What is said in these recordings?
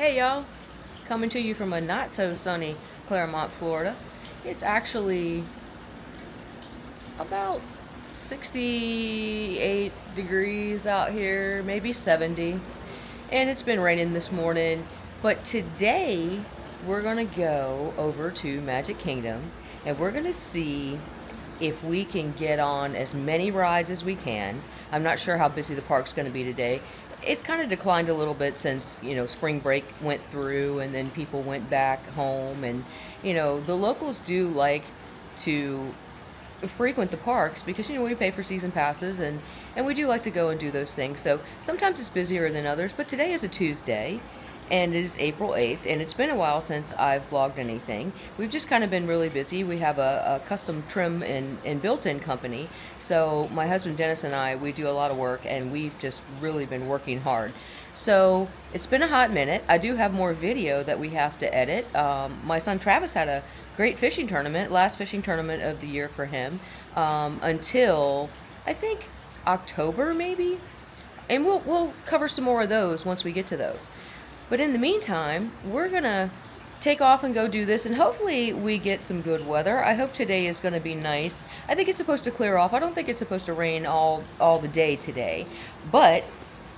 Hey y'all, coming to you from a not so sunny Claremont, Florida. It's actually about 68 degrees out here, maybe 70. And it's been raining this morning. But today we're going to go over to Magic Kingdom and we're going to see if we can get on as many rides as we can. I'm not sure how busy the park's going to be today. It's kind of declined a little bit since, spring break went through and then people went back home. And, the locals do like to frequent the parks because we pay for season passes and we do like to go and do those things. So sometimes it's busier than others, but today is a Tuesday and it is April 8th, and it's been a while since I've vlogged anything. We've just kind of been really busy. We have a custom trim and built-in company, so my husband Dennis and I, we do a lot of work, and we've just really been working hard. So it's been a hot minute. I do have more video that we have to edit. My son Travis had a great fishing tournament, last fishing tournament of the year for him, until I think October maybe, and we'll cover some more of those once we get to those. But in the meantime, we're gonna take off and go do this, and hopefully we get some good weather. I hope today is going to be nice. I think it's supposed to clear off. I don't think it's supposed to rain all the day today, but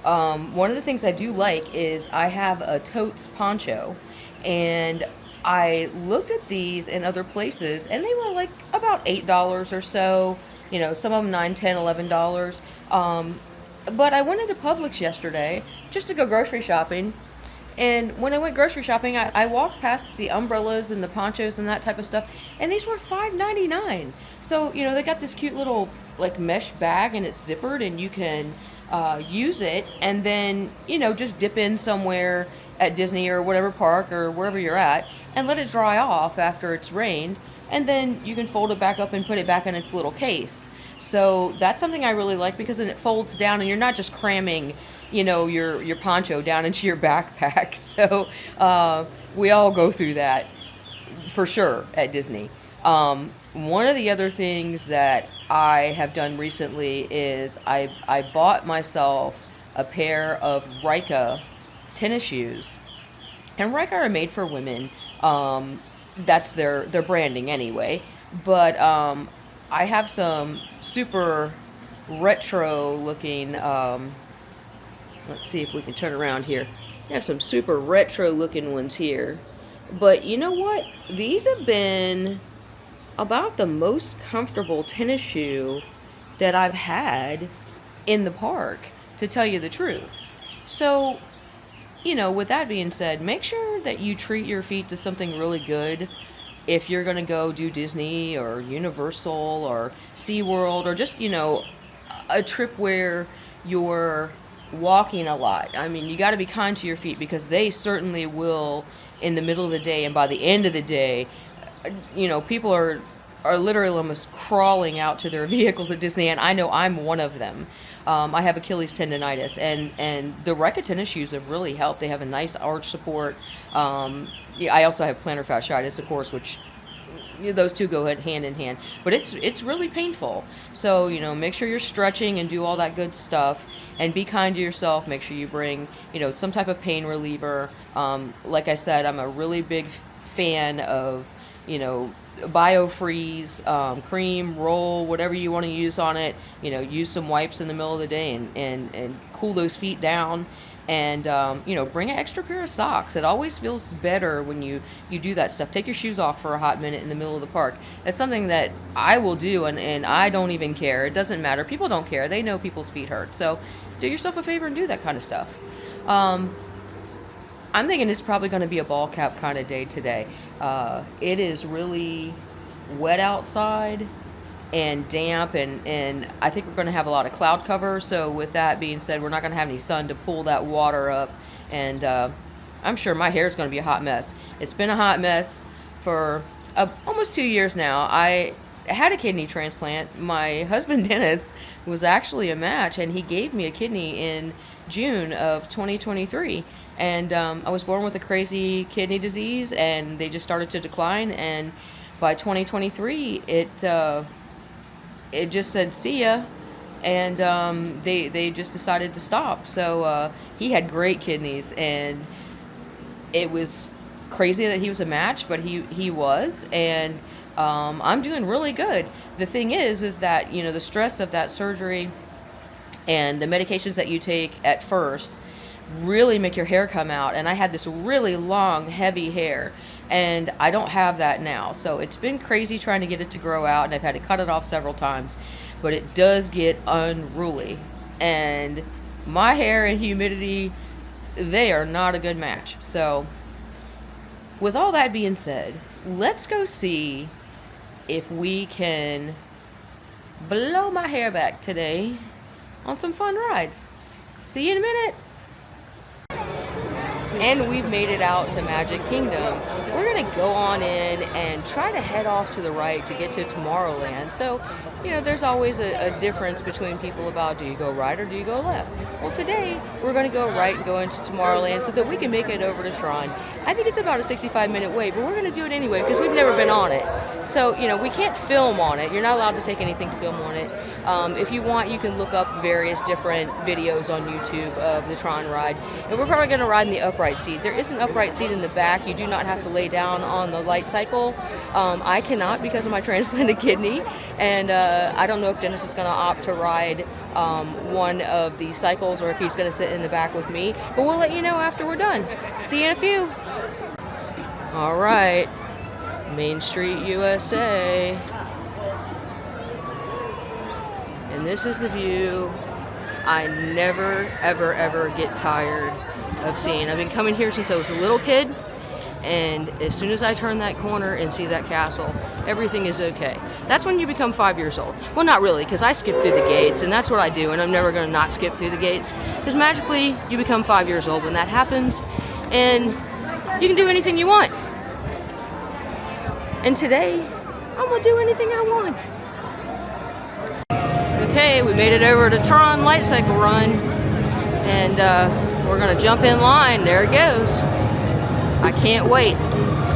one of the things I do like is I have a totes poncho, and I looked at these in other places, and they were like about $8 or so. Some of them $9, $10, $11. But I went into Publix yesterday just to go grocery shopping. And when I went grocery shopping, I walked past the umbrellas and the ponchos and that type of stuff, and these were $5.99. So, they got this cute little like mesh bag, and it's zippered, and you can use it, and then, just dip in somewhere at Disney or whatever park or wherever you're at, and let it dry off after it's rained, and then you can fold it back up and put it back in its little case. So that's something I really like, because then it folds down and you're not just cramming, your poncho down into your backpack. So we all go through that for sure at Disney. One of the other things that I have done recently is I bought myself a pair of Rika tennis shoes. And Rika are made for women. That's their branding anyway. But I have some super retro looking, let's see if we can turn around here. I have some super retro looking ones here. But you know what? These have been about the most comfortable tennis shoe that I've had in the park, to tell you the truth. So, with that being said, make sure that you treat your feet to something really good if you're going to go do Disney or Universal or SeaWorld, or just, a trip where you're walking a lot. I mean, you got to be kind to your feet, because they certainly will in the middle of the day, and by the end of the day, people are literally almost crawling out to their vehicles at Disney, and I know I'm one of them. I have Achilles tendonitis, and the Rika tennis shoes have really helped. They have a nice arch support. Yeah, I also have plantar fasciitis, of course, which those two go hand in hand. But it's really painful. So, make sure you're stretching and do all that good stuff, and be kind to yourself. Make sure you bring, some type of pain reliever. Like I said, I'm a really big fan of, BioFreeze, cream, roll, whatever you want to use on it. Use some wipes in the middle of the day and cool those feet down. And bring an extra pair of socks. It always feels better when you do that stuff. Take your shoes off for a hot minute in the middle of the park. That's something that I will do, and I don't even care. It doesn't matter. People don't care. They know people's feet hurt. So do yourself a favor and do that kind of stuff. I'm thinking it's probably going to be a ball cap kind of day today. It is really wet outside and damp, and I think we're going to have a lot of cloud cover. So with that being said, we're not going to have any sun to pull that water up, and I'm sure my hair is going to be a hot mess. It's been a hot mess for almost 2 years now. I had a kidney transplant. My husband Dennis was actually a match, and he gave me a kidney in June of 2023. And I was born with a crazy kidney disease, and they just started to decline. And by 2023, it just said see ya, and they just decided to stop. So he had great kidneys, and it was crazy that he was a match, but he was, and I'm doing really good. The thing is that, you know, the stress of that surgery and the medications that you take at first really make your hair come out, and I had this really long, heavy hair, and I don't have that now. So it's been crazy trying to get it to grow out, and I've had to cut it off several times, but it does get unruly, and my hair and humidity, they are not a good match. So with all that being said, let's go see if we can blow my hair back today on some fun rides. See you in a minute. And we've made it out to Magic Kingdom. We're gonna go on in and try to head off to the right to get to Tomorrowland. So, you know, there's always a difference between people about, do you go right or do you go left? Well, today we're gonna go right and go into Tomorrowland so that we can make it over to Tron. I think it's about a 65-minute wait, but we're gonna do it anyway because we've never been on it. So, you know, we can't film on it. You're not allowed to take anything to film on it. If you want, you can look up various different videos on YouTube of the Tron ride. And we're probably gonna ride in the upright seat. There is an upright seat in the back. You do not have to lay down on the light cycle. I cannot because of my transplanted kidney. And I don't know if Dennis is gonna opt to ride one of the cycles or if he's gonna sit in the back with me. But we'll let you know after we're done. See you in a few. All right, Main Street, USA. And this is the view I never, ever, ever get tired of seeing. I've been coming here since I was a little kid, and as soon as I turn that corner and see that castle, everything is okay. That's when you become 5 years old. Well, not really, because I skip through the gates, and that's what I do, and I'm never going to not skip through the gates, because magically you become 5 years old when that happens, and you can do anything you want. And today, I'm going to do anything I want. Okay, we made it over to Tron Light Cycle Run, and we're gonna jump in line. There it goes. I can't wait.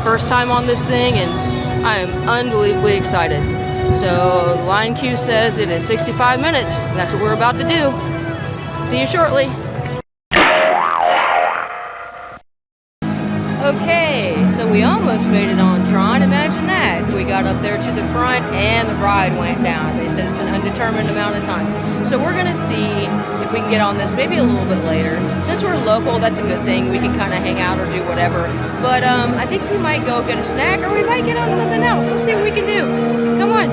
First time on this thing, and I am unbelievably excited. So line Q says it is 65 minutes, and that's what we're about to do. See you shortly. Okay, so we almost made it on Tron. Imagine that. We got up there to the front and the ride went down. They said it's an undetermined amount of time. So we're gonna see if we can get on this maybe a little bit later. Since we're local, that's a good thing. We can kind of hang out or do whatever. But I think we might go get a snack or we might get on something else. Let's see what we can do. Come on.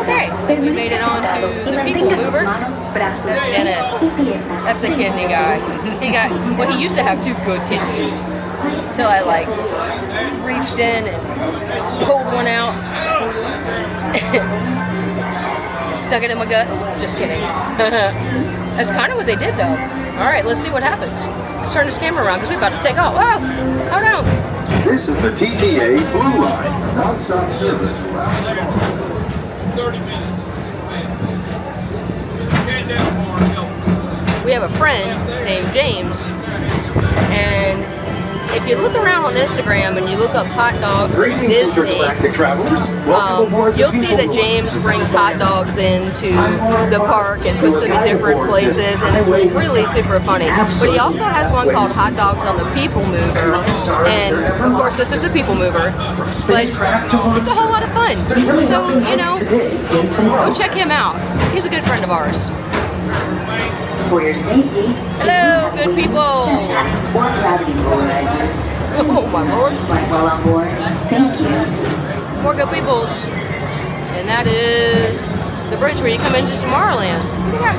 Okay, so we made it on to the People Mover. That's Dennis. That's the kidney guy. Well, he used to have 2 good kidneys. Till I like reached in and pulled one out, stuck it in my guts. Just kidding. That's kind of what they did, though. All right, let's see what happens. Let's turn this camera around because we're about to take off. Whoa! Oh no! This is the TTA Blue Line, non-stop service around 30 minutes. We have a friend named James, and if you look around on Instagram and you look up hot dogs at Disney, you'll see that James brings hot dogs into the park and puts them in different places, and it's really super funny. But he also has one called Hot Dogs on the People Mover, and of course this is a People Mover, but it's a whole lot of fun. So, you know, go check him out. He's a good friend of ours. For your safety, hello, good people. Oh my lord. Flight well on board. Thank you. More good peoples. And that is the bridge where you come into Tomorrowland. Look at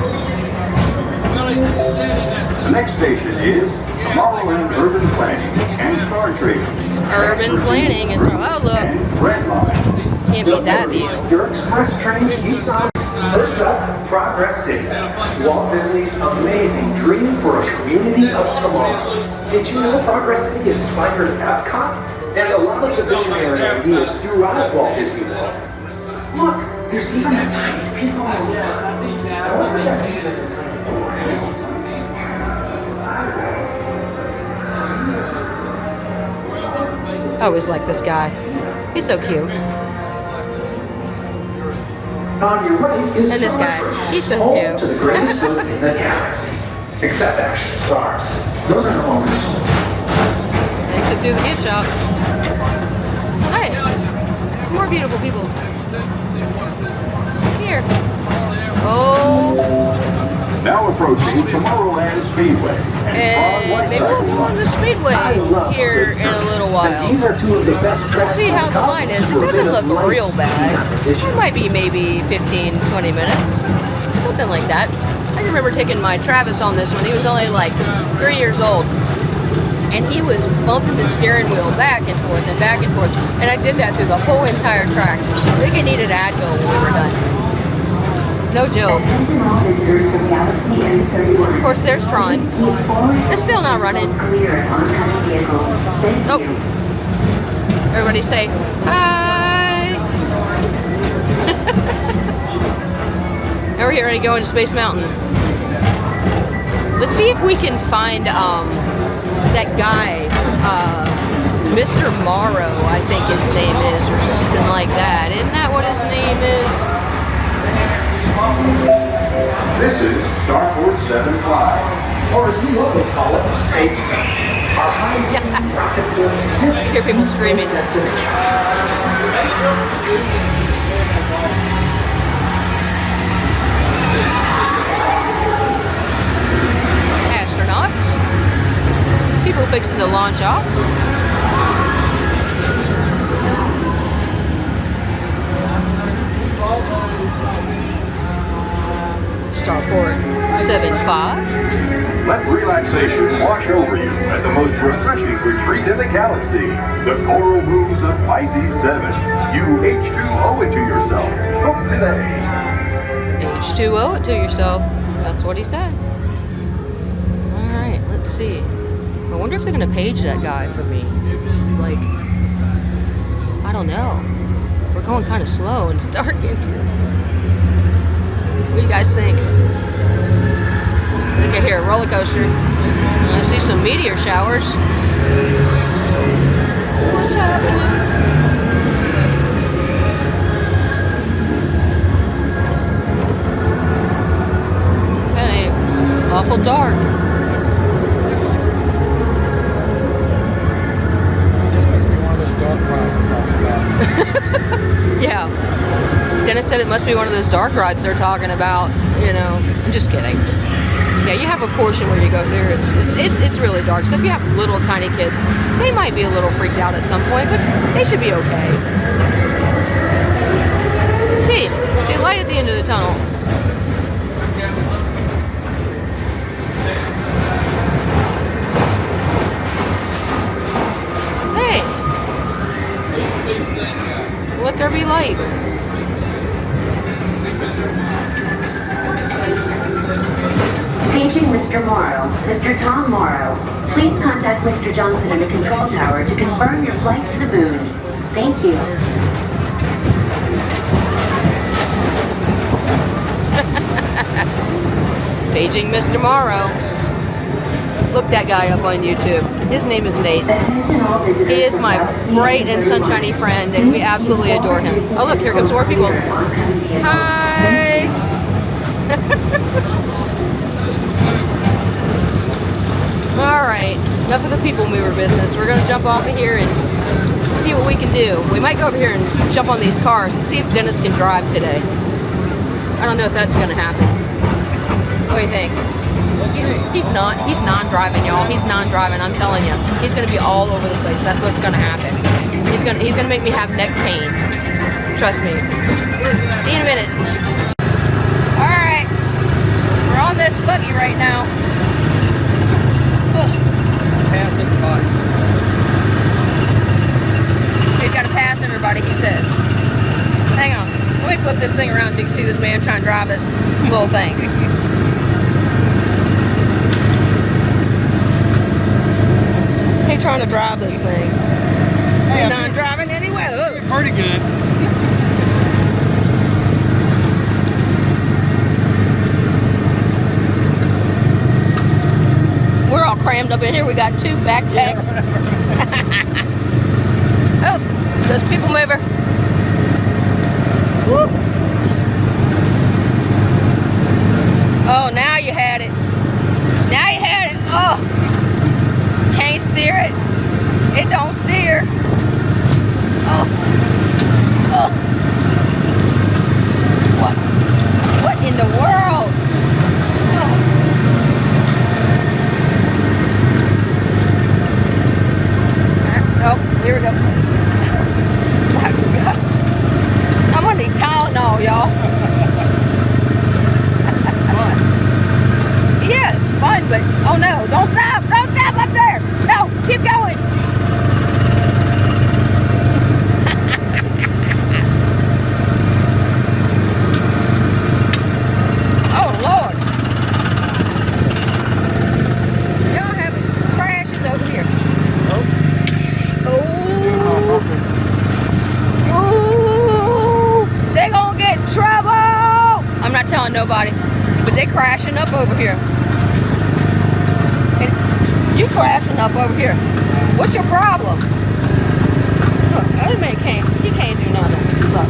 that. The next station is Tomorrowland Urban Planning and Star Trade. Urban Planning and Star. Oh look. Red Line. Can't beat that view. Your express train keeps on. First up, Progress City, Walt Disney's amazing dream for a community of tomorrow. Did you know Progress City inspired Epcot? And a lot of the visionary ideas throughout Walt Disney World. Look, there's even a tiny people mover. I wonder if that means there's a tiny boy. I always like this guy. He's so cute. On your right is and this Star guy. Trek, He's so home cute. to the greatest goods in the galaxy. Except action stars. Those are no longer sold. to the gift shop. Hey, more beautiful people. Here. Oh. Now approaching Tomorrowland Speedway And maybe we'll go on the Speedway here in a little while. These are two of the best We'll tracks see in how the line is. It doesn't look real bad. It might be maybe 15, 20 minutes. Something like that. I remember taking my Travis on this one. He was only like 3 years old. And he was bumping the steering wheel back and forth and back and forth. And I did that through the whole entire track. I think it needed Advil when we were done. No joke. Attention all visitors from Galaxy M31. Of course, there's Tron. Keep forward It's still not running. clear of oncoming vehicles. Thank Nope. you. Everybody say hi. Now we're here to go into Space Mountain. Let's see if we can find that guy, Mr. Morrow, I think his name is, or something like that. Isn't that what his name is? This is Starport 75. Or as we locals call it, Space Mountain. Our high-speed rocket-built Disney Hear people screaming. destination. Astronauts. People fixing to launch off. Starport 75. Let relaxation wash over you at the most refreshing retreat in the galaxy. The coral rooms of Pisces 7. You H2O it to yourself. Book today. H2O it to yourself. That's what he said. Alright, let's see. I wonder if they're going to page that guy for me. Like, I don't know. We're going kind of slow and it's dark in here. What do you guys think? I think I hear a roller coaster. I see some meteor showers. What's happening? Okay, awful dark. This must be one of those dark rides I'm talking about. Yeah. Dennis said it must be one of those dark rides they're talking about. You know, I'm just kidding. Yeah, you have a portion where you go through. It's really dark. So if you have little tiny kids, they might be a little freaked out at some point, but they should be okay. See a light at the end of the tunnel. Hey, let there be light. Paging Mr. Morrow. Mr. Tom Morrow. Please contact Mr. Johnson in the control tower to confirm your flight to the moon. Thank you. Paging Mr. Morrow. Look that guy up on YouTube. His name is Nate. Attention all visitors He is from my Galaxy bright and M31. sunshiny friend, and we absolutely adore him. Oh look, here comes more people. Hi! Alright, enough of the people mover business. We're going to jump off of here and see what we can do. We might go over here and jump on these cars and see if Dennis can drive today. I don't know if that's going to happen. What do you think? He's non-driving, y'all. He's non-driving, I'm telling you. He's going to be all over the place. That's what's going to happen. He's going to make me have neck pain. Trust me. See you in a minute. Alright. We're on this buggy right now. Ugh. Pass everybody. He's got to pass everybody, he says. Hang on. Let me flip this thing around so you can see this man trying to drive this little thing. He's trying to drive this thing. Hey, He's not driving anyway. Ugh. pretty good. We're all crammed up in here. We got 2 backpacks. Oh, there's a people mover. Woo. Oh, now you had it. Now you had it. Oh, can't steer it. It don't here. Oh. Oh. What in the world? Oh, here we go. My God. I'm gonna need Tylenol, y'all. Yeah, it's fun, but oh no, don't stop! Don't stop up there! No, keep going! Oh Lord! Y'all having crashes over here. Oh. Oh. Ooh! They gonna get in trouble! I'm not telling nobody, but they crashing up over here. And you crashing up over here. What's your problem? Look, other man he can't do nothing. Look,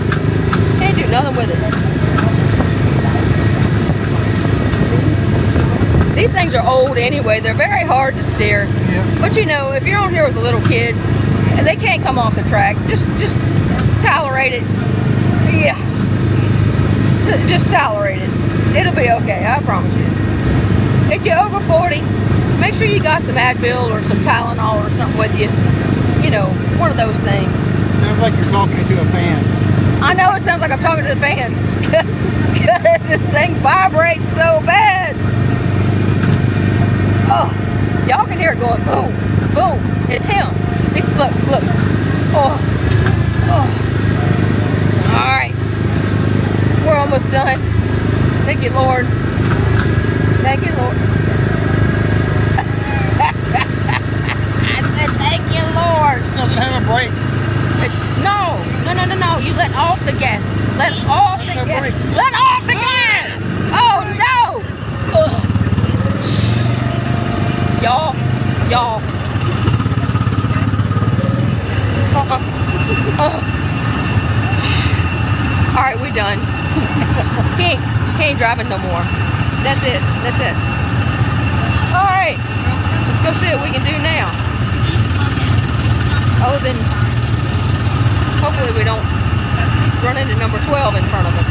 can't do nothing with it. These things are old anyway. They're very hard to steer. Yeah. But you know, if you're on here with a little kid, and they can't come off the track, just tolerate it. Yeah. Just tolerate it. It'll be okay, I promise you. If you're over 40, make sure you got some Advil or some Tylenol or something with you. You know, one of those things. Sounds like you're talking to a fan. I know it sounds like I'm talking to the fan. Because this thing vibrates so bad. Oh, y'all can hear it going boom, boom. It's him. He's, look. Oh. All right. We're almost done. Thank you, Lord. Thank you, Lord. I said, thank you, Lord. It doesn't have a brake. No. You let off the gas. Let off the gas. Let off the gas. Oh, no. Ugh. Y'all. All right, we done. He ain't driving no more. That's it. All right, let's go see what we can do now. Other than, hopefully we don't run into number 12 in front of us.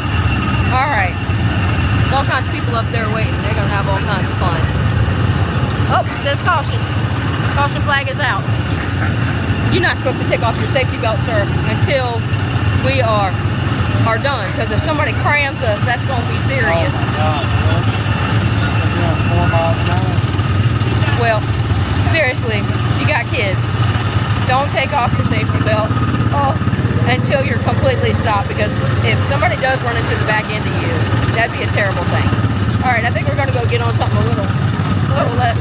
All right, there's all kinds of people up there waiting. They're gonna have all kinds of fun. Oh, it says caution. Caution flag is out. You're not supposed to take off your safety belt, sir, until we are done. Because if somebody crams us, that's going to be serious. Oh my God. 4 miles an hour. Well, seriously, you got kids. Don't take off your safety belt until you're completely stopped. Because if somebody does run into the back end of you, that'd be a terrible thing. All right, I think we're going to go get on something a little less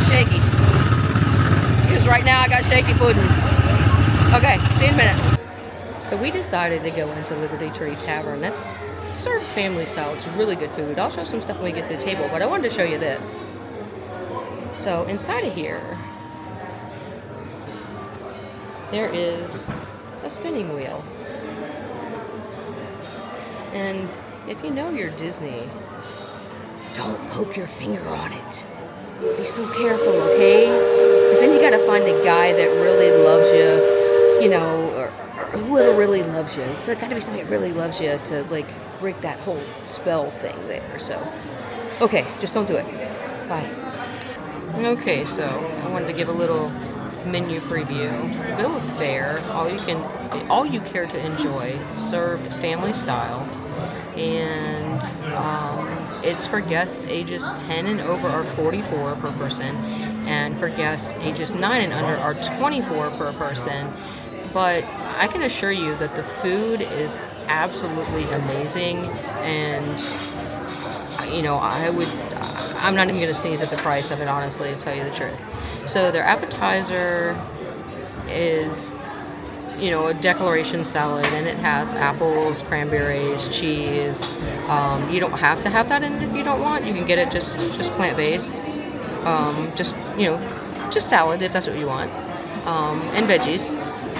shaky. Because right now I got shaky footing. Okay, see you in a minute. So we decided to go into Liberty Tree Tavern. That's served family style. It's really good food. I'll show some stuff when we get to the table, but I wanted to show you this. So inside of here, there is a spinning wheel. And if you know your Disney, don't poke your finger on it. Be so careful, okay? Because then you gotta find the guy that really loves you, you know, or who really loves you. It's gotta be somebody that really loves you to, like, break that whole spell thing there. So, okay, just don't do it. Bye. Okay, so I wanted to give a little menu preview. Bill of fare, all you care to enjoy, served family style, and it's for guests ages 10 and over are $44 per person, and for guests ages 9 and under are $24 per person. But I can assure you that the food is absolutely amazing, and you know, I'm not even going to sneeze at the price of it, honestly, to tell you the truth. So their appetizer is, you know, a declaration salad, and it has apples, cranberries, cheese. You don't have to have that in it if you don't want. You can get it just plant-based. Just salad if that's what you want. And veggies.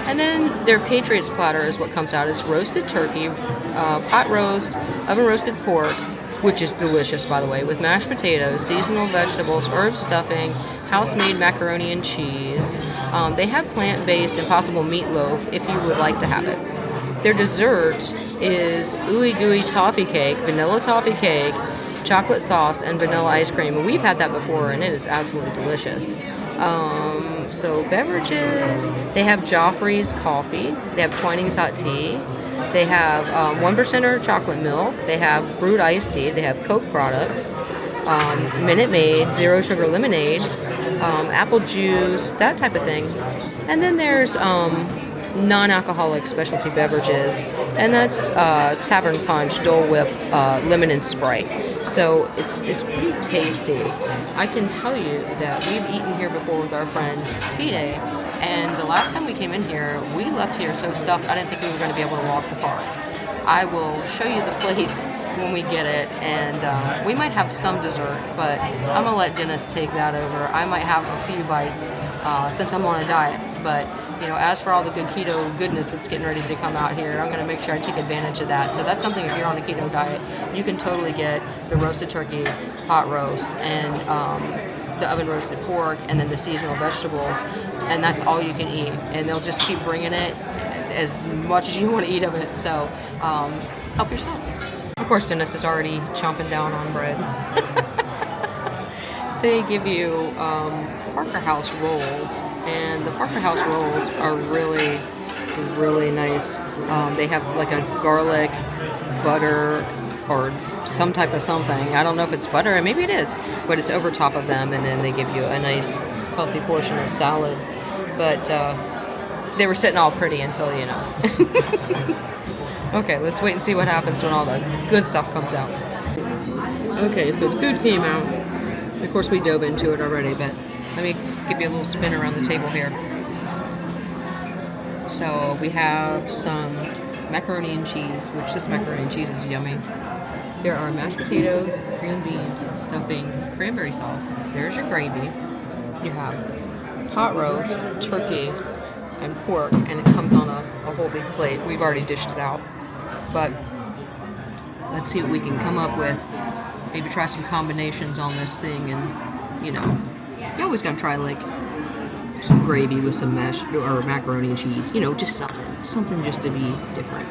And then their Patriots platter is what comes out. It's roasted turkey, pot roast, oven roasted pork, which is delicious, by the way, with mashed potatoes, seasonal vegetables, herb stuffing, house-made macaroni and cheese. They have plant-based Impossible meatloaf if you would like to have it. Their dessert is ooey gooey toffee cake, vanilla toffee cake, chocolate sauce, and vanilla ice cream. And we've had that before, and it is absolutely delicious. So beverages, they have Joffrey's coffee, they have Twinings hot tea, they have 1%er chocolate milk, they have brewed iced tea, they have Coke products, Minute Maid, zero sugar lemonade, apple juice, that type of thing. And then there's non-alcoholic specialty beverages, and that's Tavern Punch, Dole Whip, lemon and Sprite. So it's pretty tasty. I can tell you that we've eaten here before with our friend Fide, and the last time we came in here, we left here so stuffed I didn't think we were going to be able to walk the park. I will show you the plates when we get it, and we might have some dessert, but I'm gonna let Dennis take that over. I might have a few bites since I'm on a diet, but you know, as for all the good keto goodness that's getting ready to come out here, I'm going to make sure I take advantage of that. So that's something, if you're on a keto diet, you can totally get the roasted turkey, hot roast, and the oven roasted pork, and then the seasonal vegetables, and that's all you can eat. And they'll just keep bringing it as much as you want to eat of it. So help yourself. Of course, Dennis is already chomping down on bread. They give you Parker House rolls, and the Parker House rolls are really, really nice. They have like a garlic butter or some type of something. I don't know if it's butter, and maybe it is, but it's over top of them, and then they give you a nice healthy portion of salad. But they were sitting all pretty until, you know. Okay, let's wait and see what happens when all the good stuff comes out. Okay, so the food came out. Of course, we dove into it already, but let me give you a little spin around the table here. So we have some macaroni and cheese, which this macaroni and cheese is yummy. There are mashed potatoes, green beans, stuffing, cranberry sauce. There's your gravy. You have pot roast, turkey, and pork, and it comes on a whole big plate. We've already dished it out, but let's see what we can come up with. Maybe try some combinations on this thing, and you know, you always gotta try like some gravy with some mashed or macaroni and cheese. You know, just something just to be different.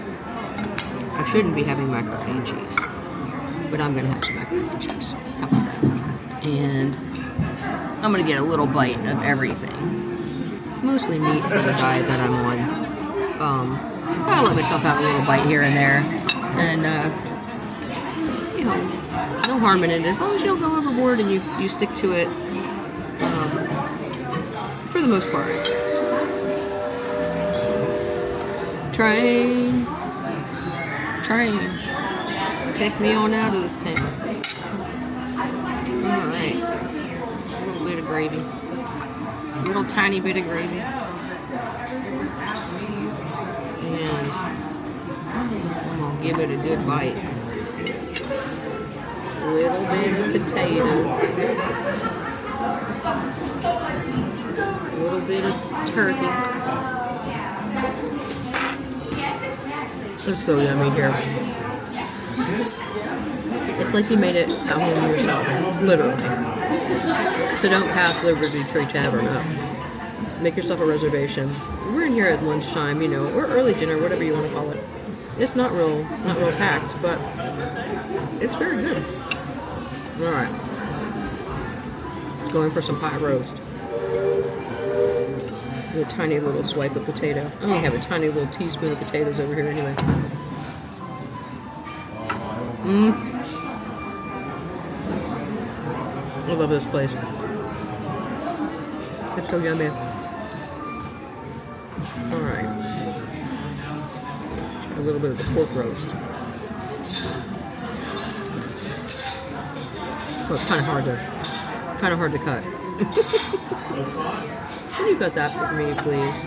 I shouldn't be having macaroni and cheese, but I'm gonna have some macaroni and cheese. How about that? And I'm gonna get a little bite of everything. Mostly meat for the diet that I'm on. I'll let myself have a little bite here and there, and you know, no harm in it as long as you don't go overboard and you stick to it for the most part. Train, take me on out of this town. All right, a little bit of gravy, a little tiny bit of gravy, and I'm gonna give it a good bite. Little bit of potato, a little bit of turkey. It's so yummy here. It's like you made it at home yourself, literally. So don't pass Liberty Tree Tavern up. Make yourself a reservation. We're in here at lunchtime, you know, or early dinner, whatever you want to call it. It's not real packed, but it's very good. All right, going for some pot roast. With a tiny little swipe of potato. I only have a tiny little teaspoon of potatoes over here anyway. I love this place. It's so yummy. All right, a little bit of the pork roast. Oh, it's kind of hard to cut. Can you cut that for me, please?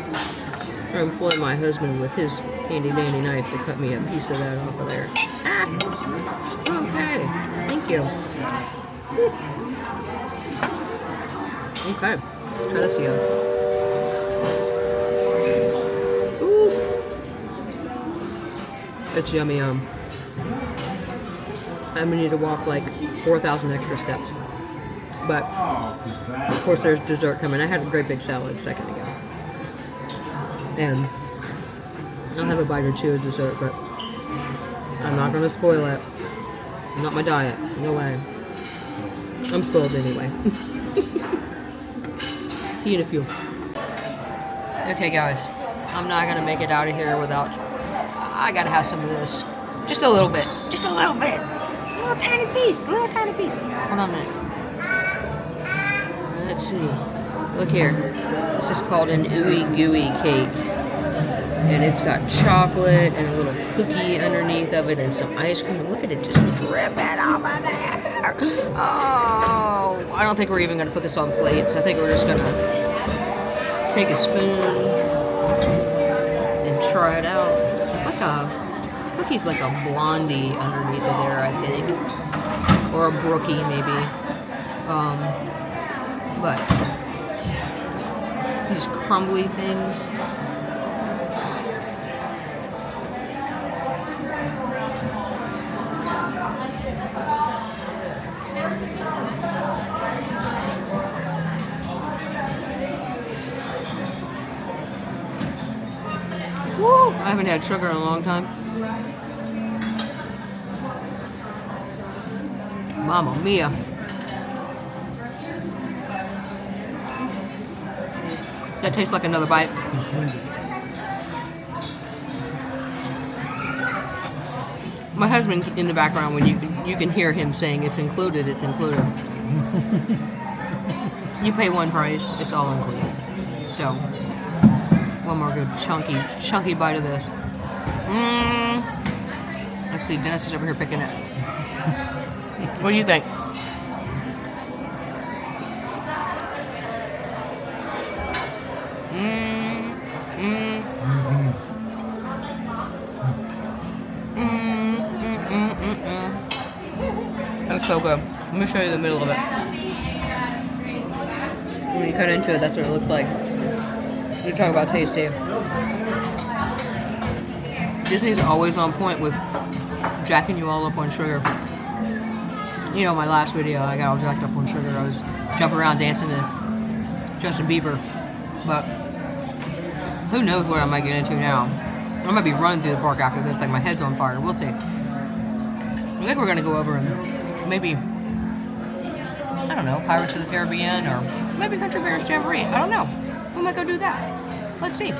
Or employ my husband with his handy dandy knife to cut me a piece of that off of there. Ah! Okay, thank you. Okay, try this again. Ooh. It's yummy. I'm gonna need to walk like 4,000 extra steps. But of course, there's dessert coming. I had a great big salad a second ago, and I'll have a bite or two of dessert, but I'm not gonna spoil it. Not my diet. No way. I'm spoiled anyway. See you in a few. Okay, guys. I'm not gonna make it out of here without. I gotta have some of this. Just a little bit. Just a little bit. A little tiny piece. A little tiny piece. Hold on a minute. Let's see. Look here. This is called an ooey gooey cake. And it's got chocolate and a little cookie underneath of it and some ice cream. Look at it just dripping off of there. Oh, I don't think we're even going to put this on plates. I think we're just going to take a spoon and try it out. It's like a, cookie's like a blondie underneath of there, I think. Or a brookie, maybe. But these crumbly things. Woo! I haven't had sugar in a long time. Mamma mia. That tastes like another bite. My husband in the background, when you can hear him saying it's included, it's included. You pay one price, it's all included. So, one more good chunky bite of this. Let's see, Dennis is over here picking it. What do you think? That's so good. Let me show you the middle of it. When you cut into it, that's what it looks like. You talk about tasty. Disney's always on point with jacking you all up on sugar. You know, my last video, I got all jacked up on sugar. I was jumping around dancing to Justin Bieber. But who knows what I might get into now. I might be running through the park after this, like my head's on fire. We'll see. I think we're going to go over and maybe, I don't know, Pirates of the Caribbean or maybe Country Bears Jamboree. I don't know. We might go do that. Let's see.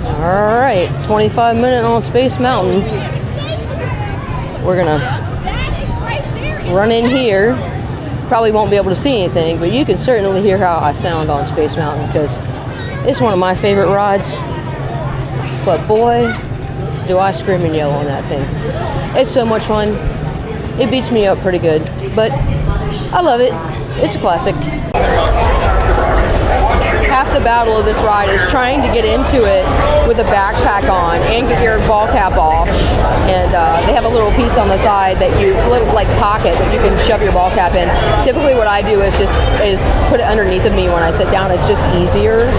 All right, 25 minutes on Space Mountain. We're going to run in here. Probably won't be able to see anything, but you can certainly hear how I sound on Space Mountain because it's one of my favorite rides. But boy, do I scream and yell on that thing. It's so much fun. It beats me up pretty good, but I love it. It's a classic. Half the battle of this ride is trying to get into it with a backpack on and get your ball cap off. And they have a little piece on the side that little like pocket that you can shove your ball cap in. Typically what I do is put it underneath of me when I sit down. It's just easier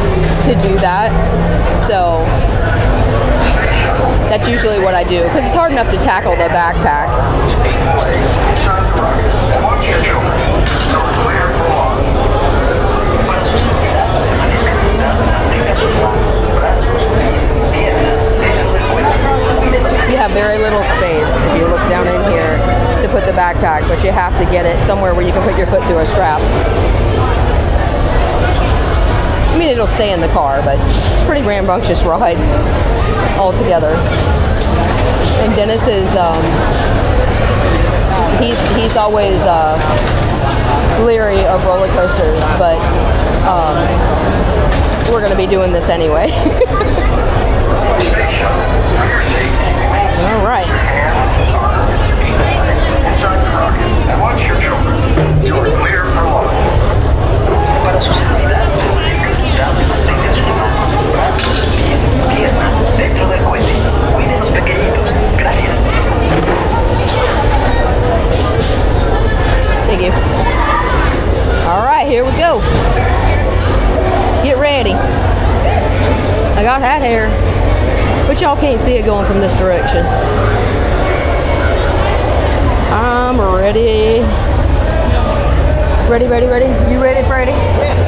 to do that. So that's usually what I do because it's hard enough to tackle the backpack. You have very little space if you look down in here to put the backpack, but you have to get it somewhere where you can put your foot through a strap. I mean, it'll stay in the car, but it's a pretty rambunctious ride altogether. And Dennis is, he's always leery of roller coasters, but we're going to be doing this anyway. All right. And watch your children. You are clear for launch. Dentro del cohete. Cuiden los pequeñitos. Gracias. Thank you. All right, here we go. Let's get ready. I got hat hair, but y'all can't see it going from this direction. I'm ready. Ready, ready, ready? You ready, Freddie? Yes.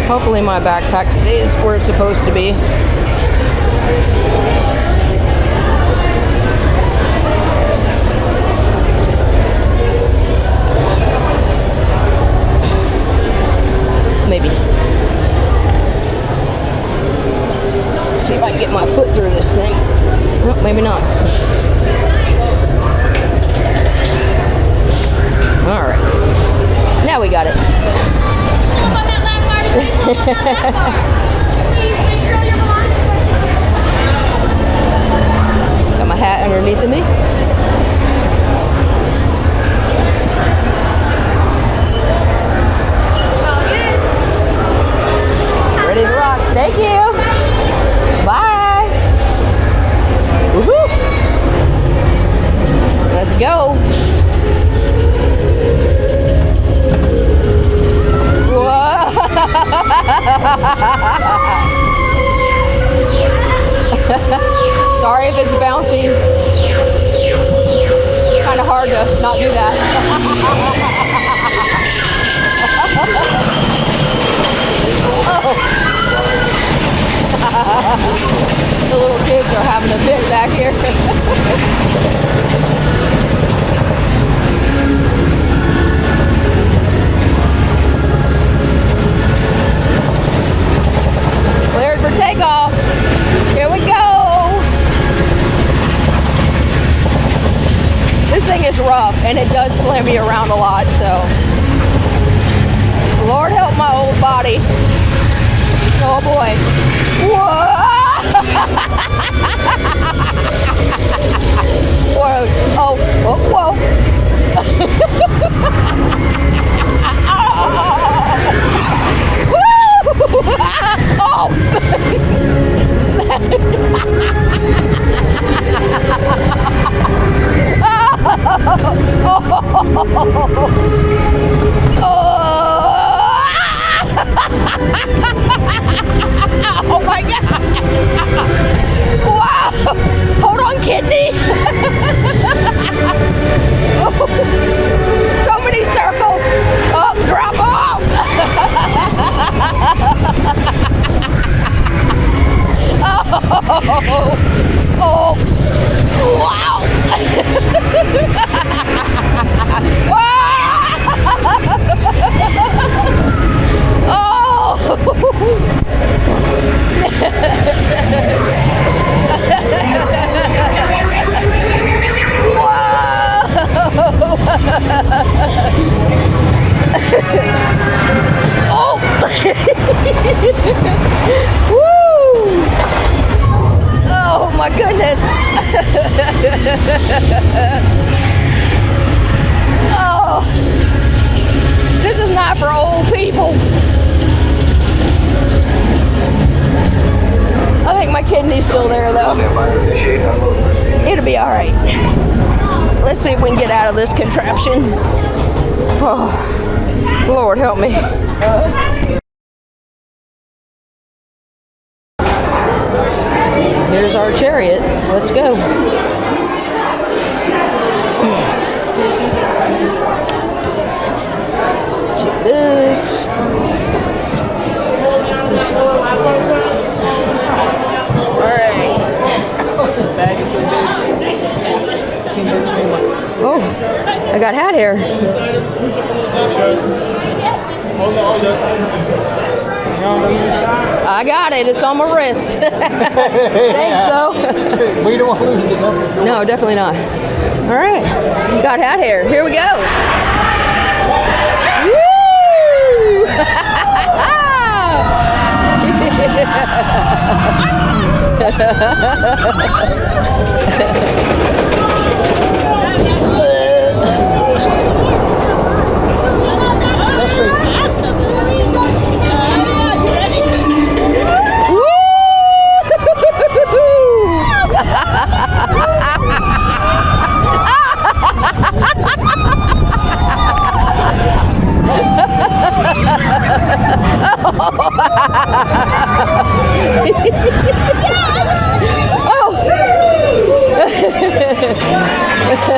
Hopefully my backpack stays where it's supposed to be. Maybe. See if I can get my foot through this thing. Well, maybe not. All right. Now we got it. Got my hat underneath of me. Ready to rock. Thank you. Bye. Woohoo. Let's go. Whoa. Sorry if it's bouncy. Kind of hard to not do that. Oh. The little kids are having a fit back here. Cleared for takeoff. Here we go. This thing is rough and it does slam me around a lot, so Lord help my old body. Oh boy. Whoa! Whoa. Oh, oh, whoa. Oh! Oh my God! Wow! Hold on, kidney! So many circles! Oh, drop off! Oh! Wow! Oh! Woo! Oh my goodness! Oh, this is not for old people. I think my kidney's still there though. It'll be all right. Let's see if we can get out of this contraption. Oh, Lord help me. Here's our chariot. Let's go. Check this. Alright. Oh, I got hat hair. I got it. It's on my wrist. Thanks, though. We don't want to lose it. No, definitely not. All right. Got hat hair. Here we go. In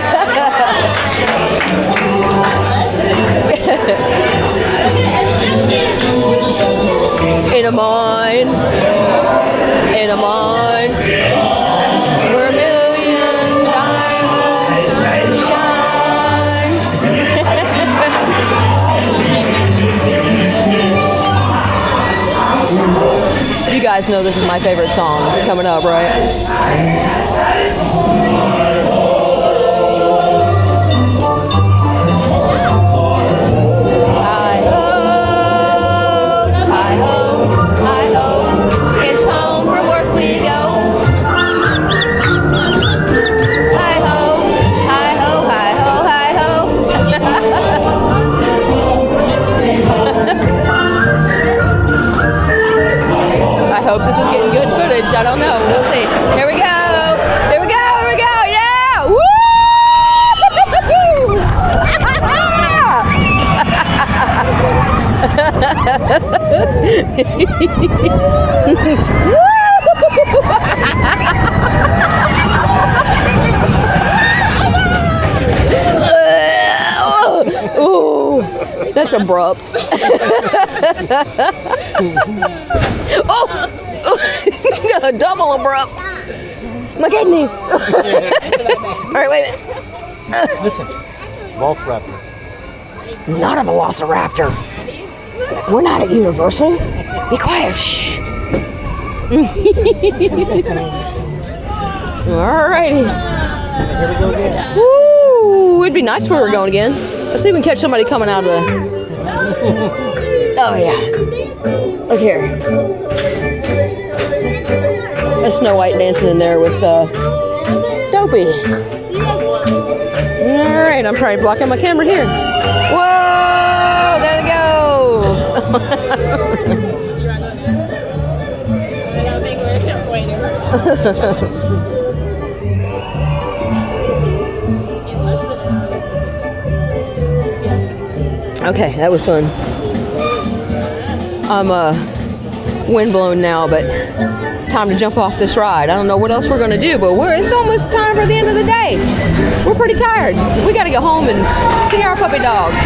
a mine, in a mine, where a million diamonds shine. You guys know this is my favorite song coming up, right? I hope this is getting good footage. I don't know. We'll see. Here we go. Here we go. Here we go. Yeah. Woo! Ooh, that's abrupt. Oh! Double abrupt. My kidney. All right, wait a minute. Listen, Velociraptor. Not a velociraptor. We're not at Universal. Be quiet. Shh. All righty. Here we go again. Woo! It'd be nice if we were going again. Let's see if we can catch somebody coming out of the... Oh, yeah. Look here. There's Snow White dancing in there with Dopey. All right, I'm trying to block out my camera here. Whoa! There we go! Okay, that was fun. I'm windblown now, but time to jump off this ride. I don't know what else we're gonna do, but it's almost time for the end of the day. We're pretty tired. We gotta go home and see our puppy dogs.